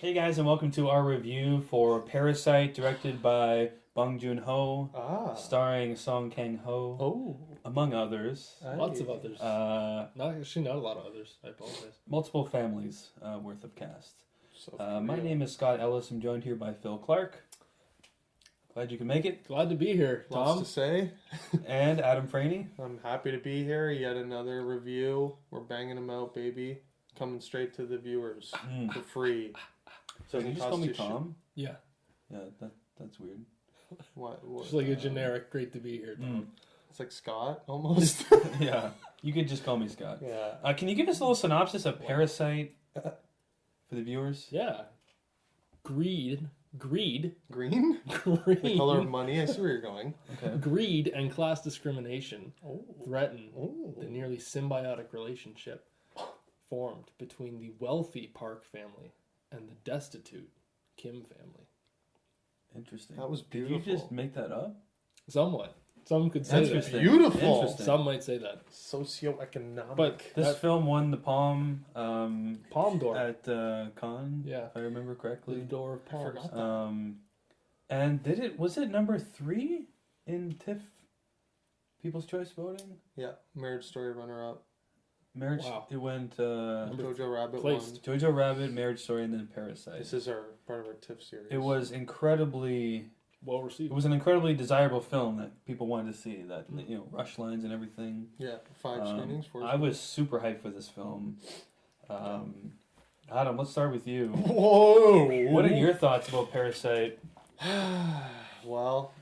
Hey guys, and welcome to our review for Parasite, directed by Bong Joon-ho, starring Song Kang-ho, Oh, among others. lots of others. Not a lot of others. I apologize. Multiple families worth of cast. So My name is Scott Ellis. I'm joined here by Phil Clark. Glad you can make it. Glad to be here, Lots Tom. to say. And Adam Franey. I'm happy to be here. Yet another review. We're banging them out, baby. Coming straight to the viewers for free. So you just call cost me you shit. Tom? Yeah, Yeah, that's weird. What? just like a generic. Great to be here, Tom. It's like Scott almost. Yeah, you could just call me Scott. Yeah. Can you give us a little synopsis of Parasite for the viewers? Yeah. Greed, Green? green, The color of money. I see where you're going. Okay. greed, and class discrimination Oh. threaten Oh. the nearly symbiotic relationship formed between the wealthy Park family and the destitute Kim family. Interesting. That was Did beautiful. you just make that up? Somewhat. Some could say Interesting. that. Beautiful. Interesting. Some might say that. Socioeconomic. But This that film won the Palm Palm d'Or. at Cannes, Yeah. if I remember The correctly. door of I palms. forgot that. And was it number 3 in TIFF People's Choice voting? Yeah. Marriage Story runner-up. Marriage. Wow. It went Number Jojo Rabbit placed. won. Jojo Rabbit, Marriage Story, and then Parasite. This is our part of our TIFF series. It was incredibly. Well It received. was an incredibly desirable film that people wanted to see. That rush lines and everything. Yeah. 5 screenings. 4 I was super hyped for this film. Adam, let's start with you. Whoa! What are your thoughts about Parasite? Well,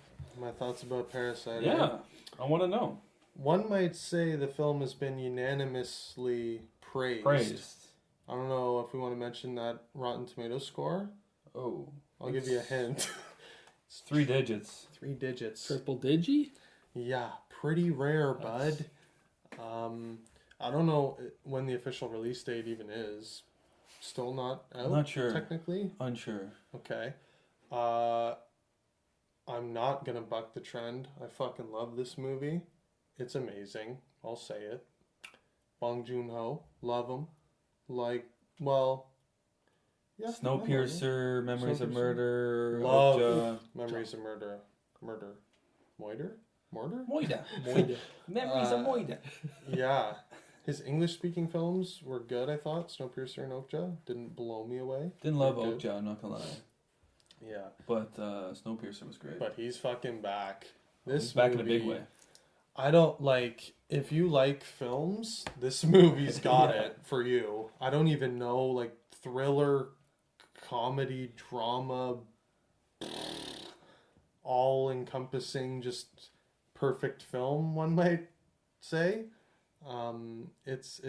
my thoughts about Parasite. Yeah, I want to know. One might say the film has been unanimously praised. Praised. I don't know if we want to mention that Rotten Tomatoes score. Oh, I'll give you a hint. It's 3 digits. 3 digits. Triple digi? Yeah, pretty rare, Nice. bud. I don't know when the official release date even is. Still not out. Not sure. Technically. Unsure. Okay. I'm not gonna buck the trend. I fucking love this movie. It's amazing. I'll say it. Bong Joon-ho, love him. Like, well, yeah. Snowpiercer, Memories of Snowpiercer. Murder, Love Okja. Memories of Murder. Mortar? Moida. Moida. Memories of Moida. Yeah. His English-speaking films were good, I thought. Snowpiercer and Okja didn't blow me away. Didn't love They're good. Okja, I'm not gonna lie. Yeah. But Snowpiercer was great. But he's fucking back. He's back in a big way. I don't like, if you like films, this movie's got Yeah. it for you. I don't even know, like, thriller, comedy, drama, all encompassing, just perfect film, one might say. It's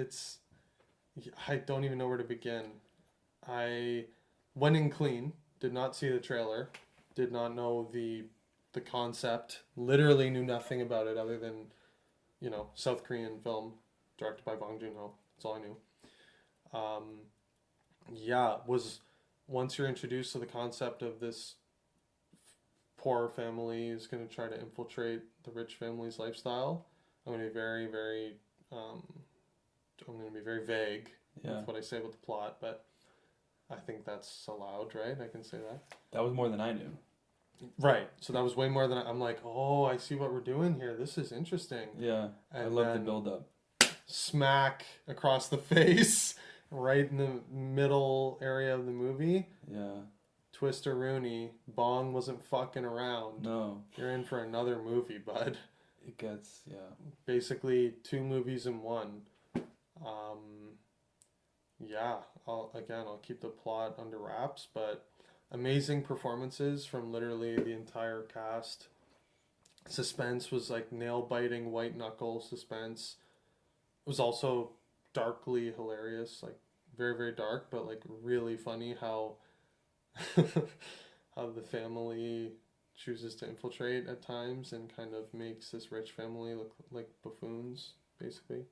I don't even know where to begin. I went in clean, did not see the trailer, did not know the concept, literally knew nothing about it other than, South Korean film directed by Bong Joon-ho. That's all I knew. Was once you're introduced to the concept of this poor family is going to try to infiltrate the rich family's lifestyle, I'm going to be very, very, I'm going to be very vague Yeah. with what I say about the plot, but I think that's allowed, right? I can say that. That was more than I knew. Right. So that was way more than I'm like, oh, I see what we're doing here. This is interesting. Yeah. I And love the then build up. Smack across the face, right in the middle area of the movie. Yeah. Twister Rooney, Bong wasn't fucking around. No. You're in for another movie, bud. It gets Basically 2 movies in one. I'll keep the plot under wraps, but amazing performances from literally the entire cast. Suspense was like nail-biting, white-knuckle suspense. It was also darkly hilarious, like very, very dark, but like really funny how how the family chooses to infiltrate at times and kind of makes this rich family look like buffoons, basically.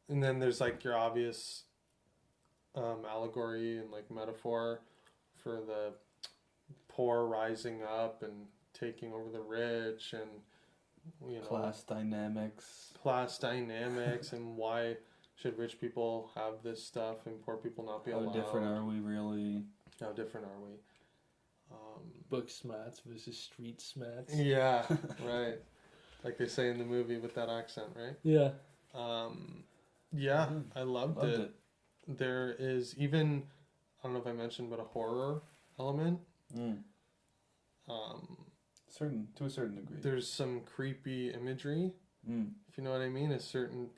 And then there's like your obvious allegory and like metaphor for the poor rising up and taking over the rich, and class dynamics. And why should rich people have this stuff and poor people not be How allowed. different are we really? How different are we? Book smats versus street smats. Yeah, right. Like they say in the movie with that accent, right? Yeah. Yeah, I loved it. There is even, I don't know if I mentioned, but a horror element. To a certain degree. There's some creepy imagery, if you know what I mean. A certain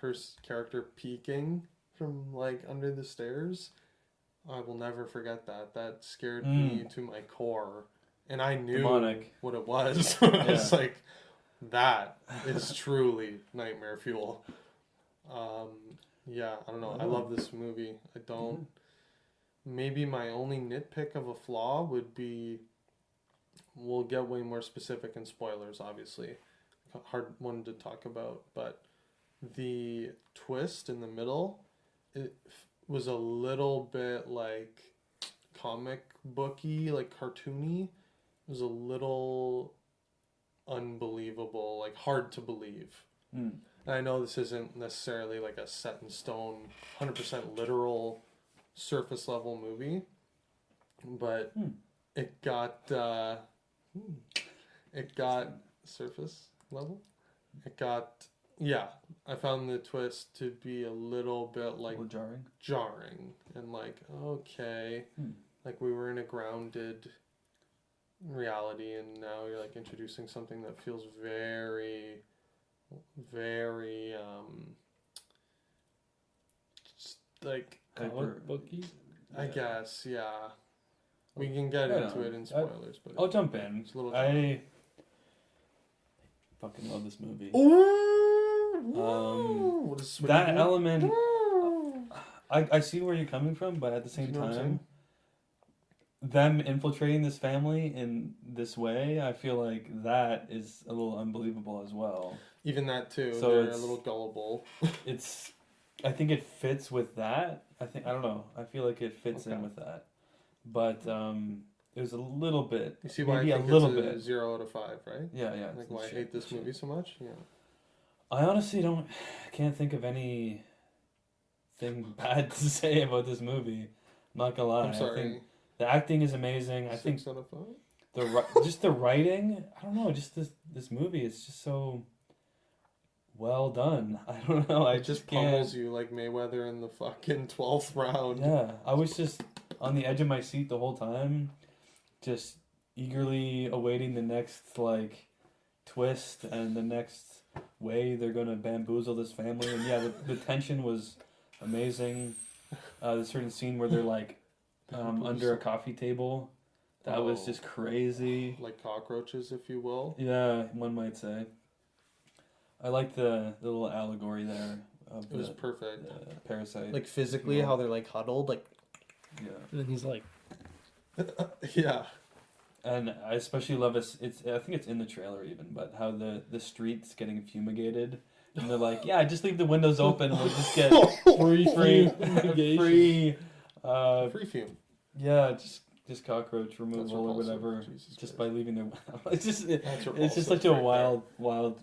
character peeking from like under the stairs. I will never forget that. That scared me to my core. And I knew Demonic. what it was. I was like, that is truly nightmare fuel. Yeah, I don't know. I love this movie. I don't... Maybe my only nitpick of a flaw would be... We'll get way more specific in spoilers, obviously. Hard one to talk about. But the twist in the middle, it was a little bit like comic booky, like cartoony. It was a little unbelievable, like hard to believe. And I know this isn't necessarily like a set in stone, 100% literal surface level movie, but it got surface level. I found the twist to be a little bit like jarring and like, okay, like we were in a grounded reality and now you're like introducing something that feels very, very just like comic booky. I guess, yeah. We can get into it in spoilers, but I'll jump in. It's a little I fucking love this movie. That element, I see where you're coming from, but at the same time, them infiltrating this family in this way, I feel like that is a little unbelievable as well. Even that too. So they're a little gullible. I think it fits with that. I don't know. I feel like it fits in with that. But it was a little bit. You see why I think it's a 0 out of 5, right? Yeah, yeah. Like why I hate this movie so much? Yeah. I honestly can't think of anything bad to say about this movie. I'm not gonna lie. I'm sorry. I think the acting is amazing. 6 out of 5? Just the writing. I don't know. Just this movie. It's just so well done. I don't know. It just pummels you like Mayweather in the fucking 12th round. Yeah, I was just on the edge of my seat the whole time, just eagerly awaiting the next like twist and the next way they're gonna bamboozle this family. And yeah, the tension was amazing. The certain scene where they're like under a coffee table, that was just crazy. Like cockroaches, if you will. Yeah, one might say. I like the little allegory there. It was perfect. Parasite. Like physically, how they're like huddled, like. Yeah. And then he's like. Yeah. And I especially love it. I think it's in the trailer even, but how the streets getting fumigated, and they're like, yeah, just leave the windows open, and we'll just get free fume. Yeah, just cockroach removal or whatever, just by leaving their. It's just such a wildly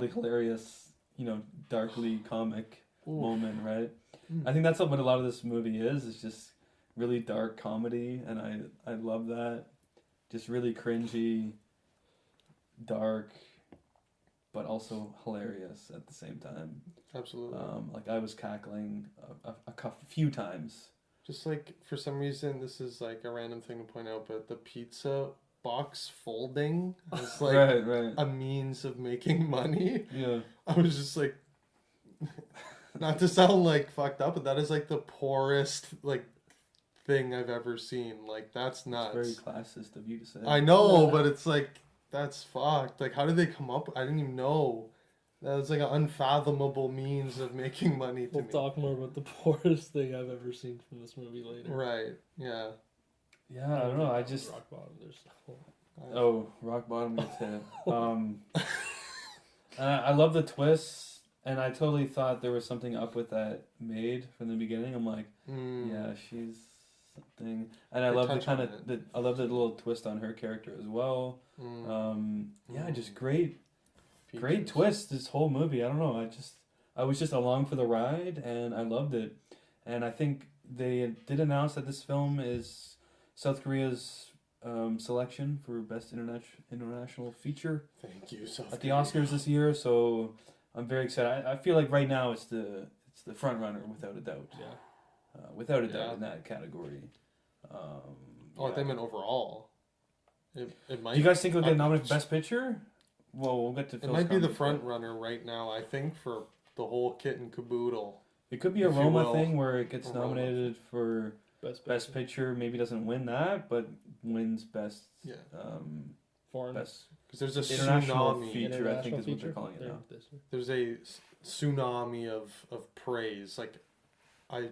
hilarious, darkly comic moment, right? I think that's what a lot of this movie is. It's just really dark comedy, and I love that. Just really cringy, dark, but also hilarious at the same time. Absolutely. Like I was cackling a few times. Just like for some reason, this is like a random thing to point out, but the pizza box folding is like right. a means of making money. Yeah. I was just like, not to sound like fucked up, but that is like the poorest like thing I've ever seen. Like that's nuts. It's very classist of you to say. I know, but it's like that's fucked. Like how did they come up? I didn't even know. That was like an unfathomable means of making money to me. We'll talk more about the poorest thing I've ever seen from this movie later. Right. Yeah. Yeah, I don't know. I just rock bottom. Rock bottom gets hit. I love the twists, and I totally thought there was something up with that maid from the beginning. I'm like, yeah, she's something, and I love I love the little twist on her character as well. Yeah, just great twist. This whole movie. I don't know. I was just along for the ride, and I loved it. And I think they did announce that this film is South Korea's selection for best international feature Thank you, South at the Korea. Oscars this year. So I'm very excited. I feel like right now it's the front runner without a doubt. Yeah. Without a doubt Yeah. in that category. Oh, I think I meant overall. It might. Do you guys think it'll get nominated for Best Picture? Well, we'll get to. It Phil's might be the comments, front but runner right now. I think for the whole kit and caboodle. It could be a if you Roma will. thing where it gets A Roma. nominated for Best Picture. Maybe doesn't win that, but wins Best. Yeah. Foreign. Best Because there's a international tsunami. feature. I think International is what they're feature? calling it now. This year. There's a tsunami of praise. Like, I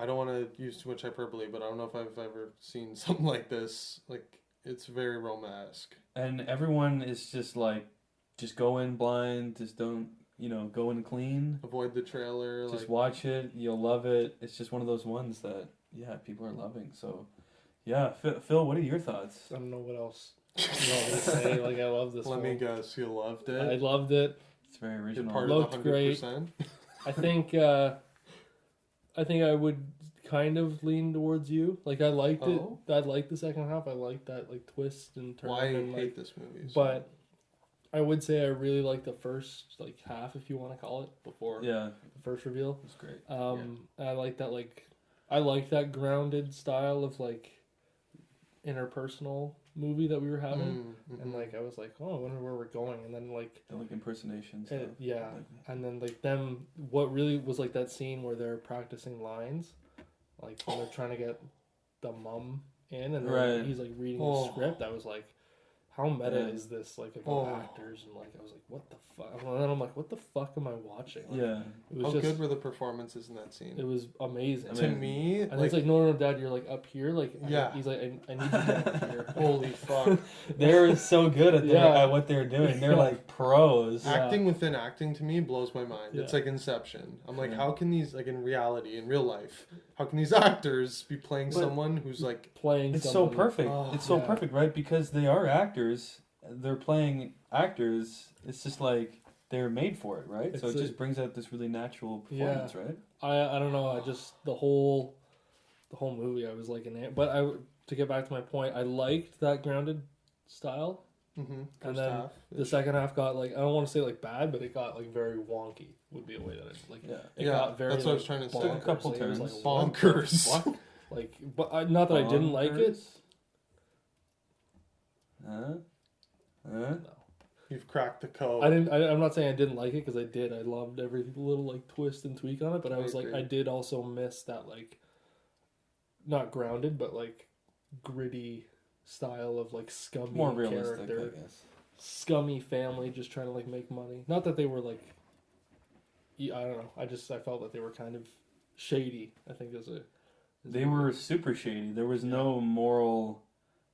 don't want to use too much hyperbole, but I don't know if I've ever seen something like this. Like, it's very Roma-esque. And everyone is just like, just go in blind. Just don't, go in clean. Avoid the trailer. Just Like, watch it. You'll love it. It's just one of those ones that, people are loving. So, yeah. Phil, what are your thoughts? I don't know what else you want me to say. Like, I love this let film. me guess, you loved I it. loved it. It's very You're original. part Looked of the great. 100%. I think I would kind of lean towards you. Like, I liked it. Oh. I liked the second half. I liked that like twist and turn. Why I and, hate like, this movie. but I would say I really liked the first like half, if you want to call it, before Yeah, the first reveal. it's great. I like that I like that grounded style of like interpersonal movie that we were having. And like I was like, oh, I wonder where we're going. And then like The like impersonations. yeah, and then like them, what really was like that scene where they're practicing lines, like when they're trying to get the mum in, and then Right. he's like reading Oh. the script. I was like, how meta Yeah. is this? Like about Oh. actors, and like I was like, what the fuck? And then I'm like, what the fuck am I watching? Like, Yeah. it was How just, good were the performances in that scene? it was amazing. To Amazing. me, And it's like, no, Dad, you're like up here. Like, Yeah. he's like, I need you down here. holy fuck. They're so good at, Yeah. at what they're doing. They're Yeah. like pros. Yeah. Acting within acting to me blows my mind. It's Yeah. like Inception. I'm like, Yeah. how can these, like in reality, in real life, how can these actors be playing But- someone who's like, Playing It's so somebody. perfect. Oh, It's so yeah. perfect, right? Because they are actors. They're playing actors. It's just like they're made for it, right? So It's it just brings out this really natural Yeah. performance, right? I don't know. I just the whole movie I was like in it. But to get back to my point, I liked that grounded style. first then half. The second half got like, I don't want to say like bad, but it got like very wonky. Would be a way that I like. Yeah. It Yeah, got very. that's what I like, was trying to say. Took a couple bonkers. Like, it was turns. like, what the Bonkers. fuck? Like, but not that I didn't like it. Huh? No. You've cracked the code. I'm not saying I didn't like it, because I did. I loved every little like twist and tweak on it, but I I was like, agree. I did also miss that like, not grounded, but like gritty style of like scummy More realistic, character, I guess. scummy family just trying to like make money. Not that they were like, I don't know. I felt that they were kind of shady. I think They were super shady. There was no moral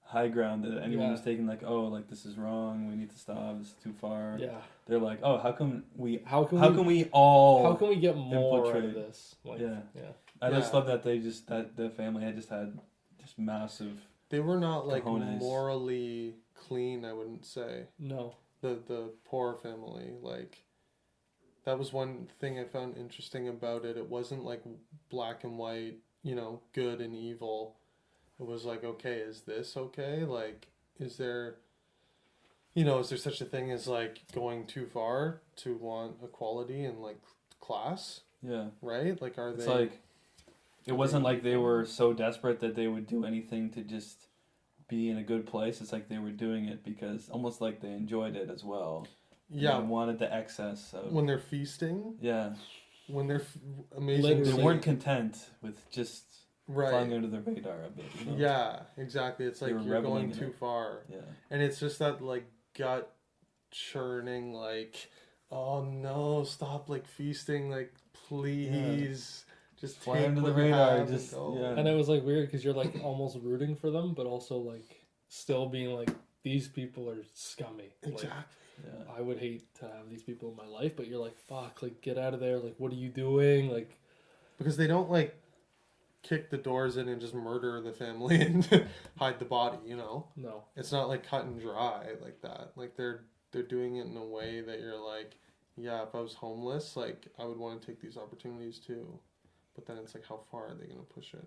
high ground that anyone Yeah. was taking. Like, oh, like this is wrong. We need to stop. This is too far. Yeah. They're like, oh, how can we How can we all? how can we get more out of infiltrate? this? Like, Yeah. yeah. I just Yeah. love that that the family had just massive. They were not like Cojones. morally clean, I wouldn't say. No. The poor family, like, that was one thing I found interesting about it. It wasn't like black and white, good and evil. It was like, okay, is this okay? Like, is there such a thing as like going too far to want equality and like class, Yeah. right? Like, are It's they? like it wasn't like they were so desperate that they would do anything to just be in a good place. It's like they were doing it because almost like they enjoyed it as well. Yeah, They wanted the excess of. when they're feasting, Yeah. when they're amazing. Literally. They scene. weren't content with just flying right. under the radar a bit. Yeah, exactly. It's They like were you're reveling going in too it. far. Yeah. And it's just that like gut churning, like, oh no, stop like feasting, like please, just Fly take under what the you radar, have just- and go. yeah. And it was like weird because you're like almost rooting for them, but also like still being like, these people are scummy. Like, Exactly. Yeah. I would hate to have these people in my life, but you're like, fuck, like get out of there. Like, what are you doing? Like, Because they don't like kick the doors in and just murder the family and hide the body. no. It's not like cut and dry like that. Like they're doing it in a way that you're like, yeah, if I was homeless, like I would want to take these opportunities too. But then it's like, how far are they gonna push it?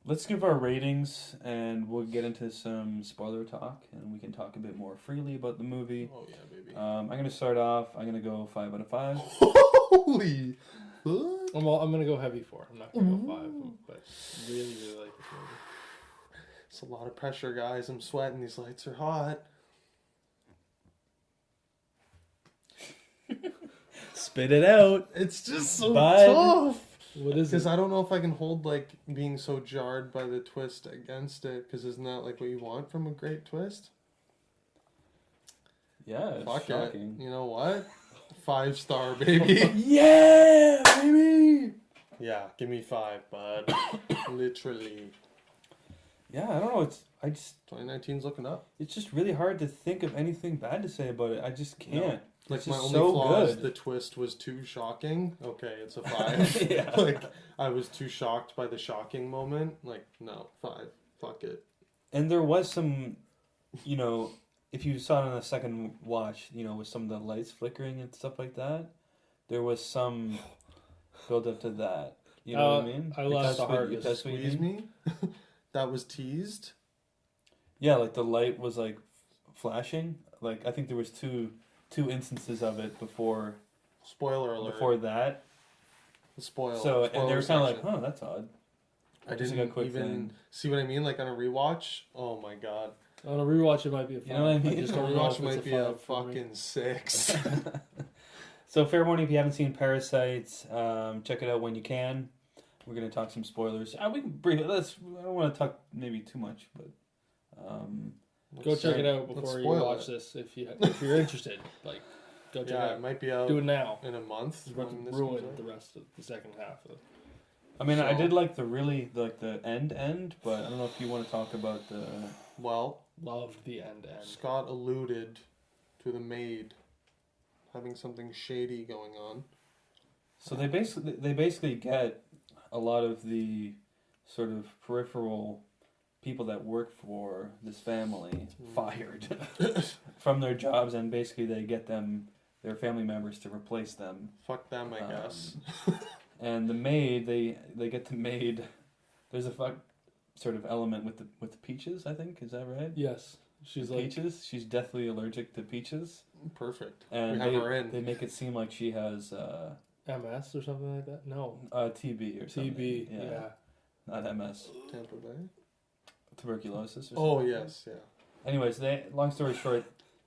let's give our ratings, and we'll get into some spoiler talk, and we can talk a bit more freely about the movie. Oh yeah, baby. I'm gonna start off. I'm gonna go 5 out of 5. Holy fuck. I'm gonna go heavy 4. I'm not gonna go 5, but really, really like this movie. It's a lot of pressure, guys. I'm sweating. These lights are hot. Spit it out. It's just so Bud. tough. What is Because it? I don't know if I can hold like being so jarred by the twist against it. Because isn't that like what you want from a great twist? Yeah, it's Fuck shocking. it. You know what? 5-star, baby. Yeah, baby. Yeah, give me 5, bud. Literally. Yeah, I don't know. 2019's looking up. It's just really hard to think of anything bad to say about it. I just can't. Like It's my just only so flaw is good. the twist was too shocking. Okay, it's a 5. Yeah. Like I was too shocked by the shocking moment. Like no, 5. Fuck it. And there was some, you know, if you saw it on a second watch, you know, with some of the lights flickering and stuff like that, there was some build up to that. You know what I mean? I If laughed that's the what- if hardest. that's what you Squeeze mean? me. That was teased. Yeah, like the light was like flashing. Like I think there was two instances of it before Spoiler alert. before that. Spoiler. So and they were kind of like, section. "Huh, that's odd." I Just didn't like a quick even thing. see what I mean. Like on a rewatch. Oh my god. On a rewatch, it might be a 5. You know what I mean? I just On a don't know rewatch if it's might be a 5 for me. fucking 6. So fair warning, if you haven't seen Parasite, check it out when you can. We're gonna talk some spoilers. We can briefly. I don't want to talk maybe too much, but Go Let's check say- it out let's before you spoil watch it. this if you're interested. Like, go check Yeah, it it out. might be out Do it now. in a month. It's about when to this ruin comes out. the rest of the second half of I mean, I So- did like the end, but I don't know if you want to talk about the. Well, Loved the end. Scott alluded to the maid having something shady going on. So they basically get a lot of the sort of peripheral people that work for this family fired from their jobs, and basically they get their family members to replace them. Fuck them, I guess. And the maid, they get the maid. There's a sort of element with the peaches. I think, is that right? Yes, she's like peaches. She's deathly allergic to peaches, Perfect. and We have her in. they make it seem like she has MS or something like that. No, TB or something. TB. Yeah. Not MS. Tampa Bay. Tuberculosis. Or something. Oh like yes, yeah. that. Anyways, long story short,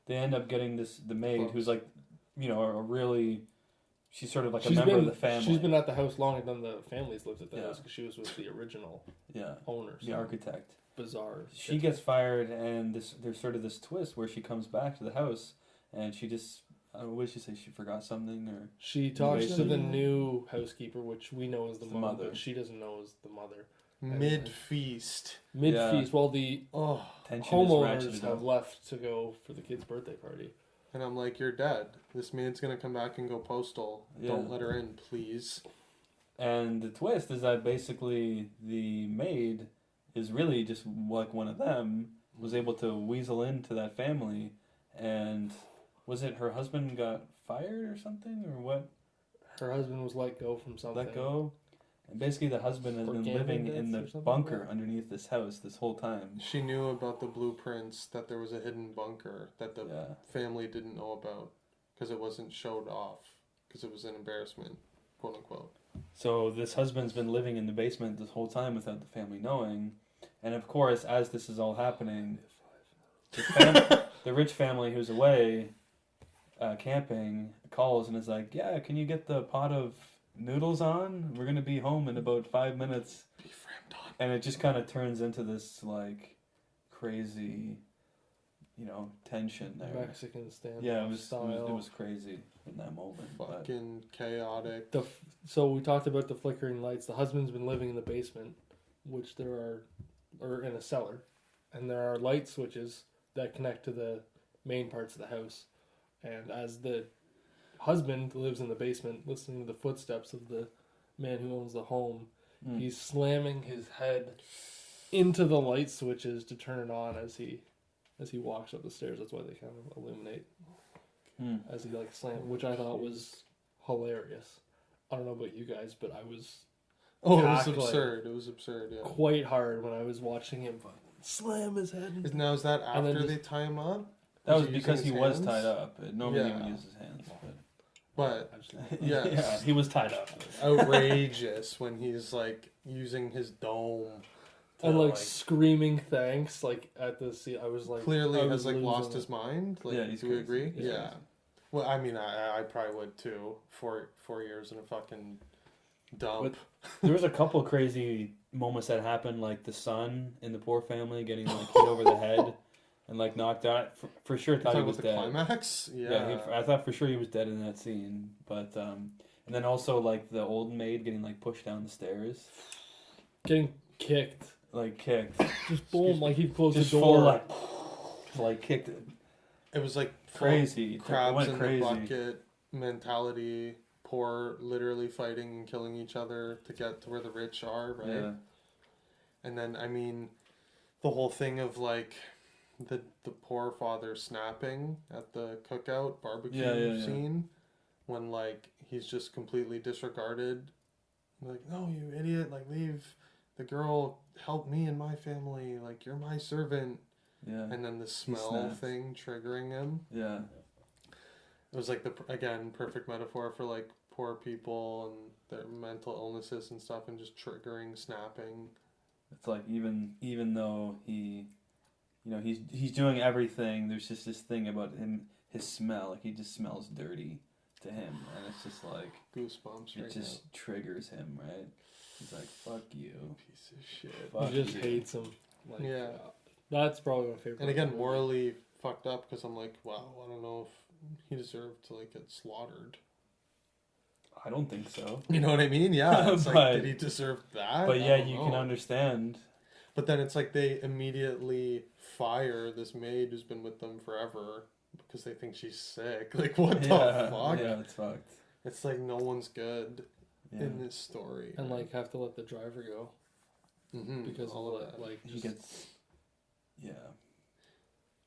they end up getting the maid Close. who's like, you know, a really. She's sort of like a She's member been of the family. She's been at the house longer than the family's lived at the Yeah. house because she was with the original yeah, owners. the architect. Bizarre. She shit. gets fired, and there's sort of this twist where she comes back to the house, and she just, I don't know, what did she say? She forgot something, or She talks to the basement. new housekeeper, which we know is the The mom, mother. but she doesn't know is the mother. Mid feast. Mid feast, while the Oh, tension is homeowners ratcheted have up. left to go for the kid's birthday party. and I'm like, you're dead. This maid's gonna come back and go postal. Yeah. Don't let her in, please. And the twist is that basically the maid is really just like one of them, was able to weasel into that family, and was it her husband got fired or something, or what? Her husband was let go from something. Let go? And basically the husband has For been gambling living in debts the or something bunker like that? underneath this house this whole time. She knew about the blueprints, that there was a hidden bunker that the Yeah. family didn't know about because it wasn't showed off because it was an embarrassment, quote unquote. So this husband's been living in the basement this whole time without the family knowing. And of course, as this is all happening, the rich family who's away camping calls and is like, yeah, can you get the pot of noodles on? We're going to be home in about 5 minutes. Be framed on. And it just kind of turns into this, like, crazy, you know, tension there. Mexican standoff Yeah, it style. was crazy in that moment. But Fucking chaotic. So we talked about the flickering lights. The husband's been living in the basement, which or in a cellar, and there are light switches that connect to the main parts of the house. And as the husband lives in the basement, listening to the footsteps of the man who owns the home, he's slamming his head into the light switches to turn it on as he walks up the stairs. That's why they kind of illuminate as he like slam, which I thought was hilarious. I don't know about you guys, but I was Oh, it was tackling absurd. It was absurd. Yeah. quite hard when I was watching him fucking slam his head. Now is that And then after just- they tie him up? That was he because he using was his tied hands? up. Normally he Yeah. would use his hands, But Absolutely. yeah, yeah, he was tied up. outrageous when he's like using his dome. to, And like screaming thanks like at the scene. I was like clearly I has was like lost losing his it. mind. Like, Yeah, he's do we crazy. agree? He's Yeah. crazy. Well, I mean, I probably would too. 4 years in a fucking dump. But there was a couple crazy moments that happened, like the son in the poor family getting like hit over the head and like knocked out. For sure, You thought he talking was about the dead. climax? Yeah, I thought for sure he was dead in that scene. But and then also like the old maid getting like pushed down the stairs, Getting kicked. like kicked, Just boom, like he closed just the full door. like kicked. It was like Crazy. It crabs went in crazy. the bucket mentality. Poor, literally fighting and killing each other to get to where the rich are, right? Yeah. And then, I mean, the whole thing of like the poor father snapping at the cookout barbecue Yeah. scene when like he's just completely disregarded. Like, no, you idiot! Like, leave the girl. Help me and my family. Like, you're my servant. Yeah. And then the smell snaps. thing triggering him. Yeah. It was like again perfect metaphor for like poor people and their mental illnesses and stuff, and just triggering snapping. It's like even though he, he's doing everything. There's just this thing about him, his smell. Like he just smells dirty to him, and it's just like Goosebumps it right just triggers him, right? He's like, "Fuck you." now. Piece of shit. Fuck He just you. hates him. Like, Yeah. That's probably my favorite. And again, part of the movie. morally fucked up because I'm like, wow, I don't know if he deserved to like get slaughtered. I don't think so. You know what I mean? Yeah. It's But- like, did he deserve that? But I yeah, don't you know. can understand. But then it's like they immediately fire this maid who's been with them forever because they think she's sick. Like, what the fuck? Yeah, it's fucked. It's like no one's good Yeah. in this story. and like have to let the driver go because all of of that. like He just gets. Yeah.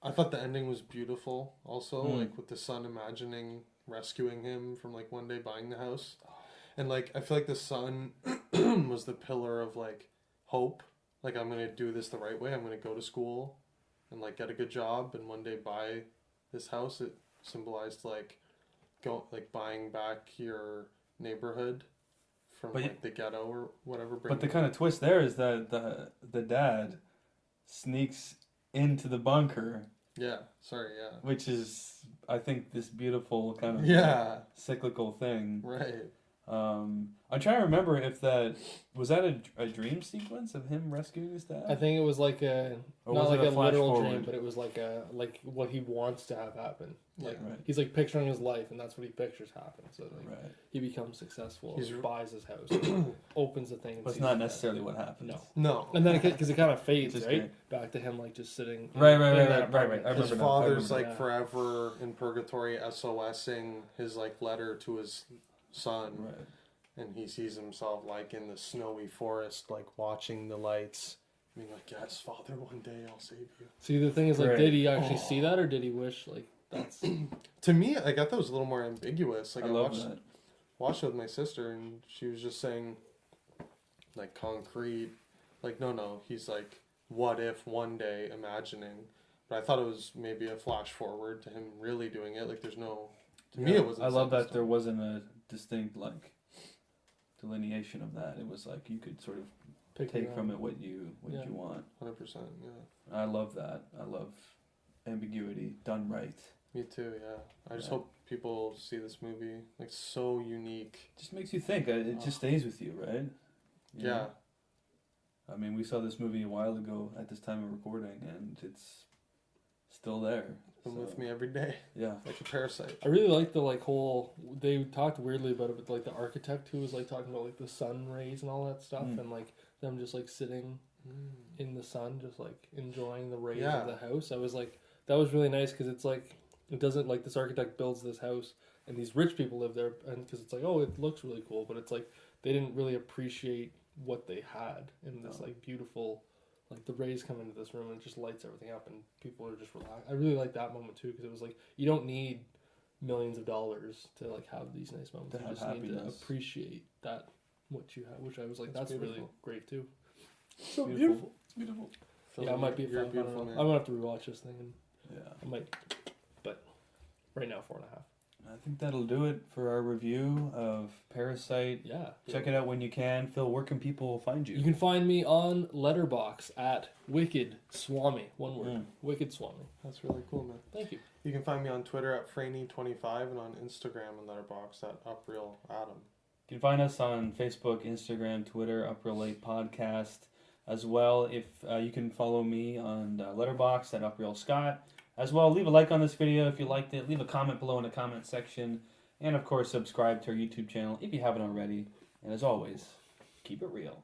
I thought the ending was beautiful also, Mm. like with the son imagining rescuing him from like one day buying the house. And like I feel like the son was the pillar of like hope. Like I'm gonna do this the right way. I'm gonna go to school and like get a good job and one day buy this house. It symbolized like buying back your neighborhood from But like the ghetto or whatever. But the kind of twist there is that the dad sneaks into the bunker, yeah, which is I think this beautiful kind of yeah, cyclical thing. right. I'm trying to remember if that was a dream sequence of him rescuing his dad. I think it was like a Or not was it like a flash literal forward? dream, but it was like what he wants to have happen. Like Yeah. Right. he's like picturing his life, and that's what he pictures happen. So like Right. he becomes successful, He's- he buys his house, opens the thing. And But it's sees not his dad. necessarily what happens. No. No. And then because it kind of fades Which is right great. back to him like just sitting. Right. in that apartment. I remember His now. I father's remember like now. forever in purgatory, SOSing his like letter to his son, Right. and he sees himself like in the snowy forest, like watching the lights, being like, "Yes, Father, one day I'll save you." See, the thing is, like, Great. did he actually see that, or did he wish like that's? To me, like I thought it was a little more ambiguous. Like I I, love watched that. watched it with my sister, and she was just saying, like concrete, like no, he's like, what if one day imagining. But I thought it was maybe a flash forward to him really doing it. Like there's no. To me, it wasn't. I love set in that there stone. wasn't a distinct like delineation of that. It was like you could sort of take from it what you Yeah. want. 100%, yeah. I love that. I love ambiguity done right. Me too, yeah. I just Yeah. hope people see this movie. Like, so unique. Just makes you think. It just stays with you, right? You Yeah. know? I mean, we saw this movie a while ago at this time of recording, and it's still there. Been So, with me every day. Yeah. Like a parasite. I really like the like whole. They talked weirdly about it, but like the architect who was like talking about like the sun rays and all that stuff, Mm. and like them just like sitting in the sun, just like enjoying the rays Yeah. of the house. I was like, that was really nice because it's like it doesn't like this architect builds this house and these rich people live there, and because it's like, oh, it looks really cool, but it's like they didn't really appreciate what they had in this No. like beautiful. Like the rays come into this room and it just lights everything up, and people are just relaxed. I really like that moment too because it was like you don't need millions of dollars to like have these nice moments. To You have just need to happiness. appreciate that which I was like, That's that's really beautiful. great too. So Beautiful. beautiful. It's beautiful. Phil, Yeah, it might be a you're a 5. I don't beautiful know. man. I'm gonna have to rewatch this thing, and Yeah. I might. But right now, 4.5. I think that'll do it for our review of Parasite. Yeah. Check it out when you can. Phil, where can people find you? You can find me on Letterboxd at Wicked Swami. One word. Mm. Wicked Swami. That's really cool, man. Thank you. You can find me on Twitter at Franey25 and on Instagram and Letterboxd at UpRealAdam. You can find us on Facebook, Instagram, Twitter, Up Real Late Podcast. As well, if you can follow me on Letterboxd at UpRealScott. As well, leave a like on this video if you liked it. Leave a comment below in the comment section. And of course, subscribe to our YouTube channel if you haven't already. And as always, keep it real.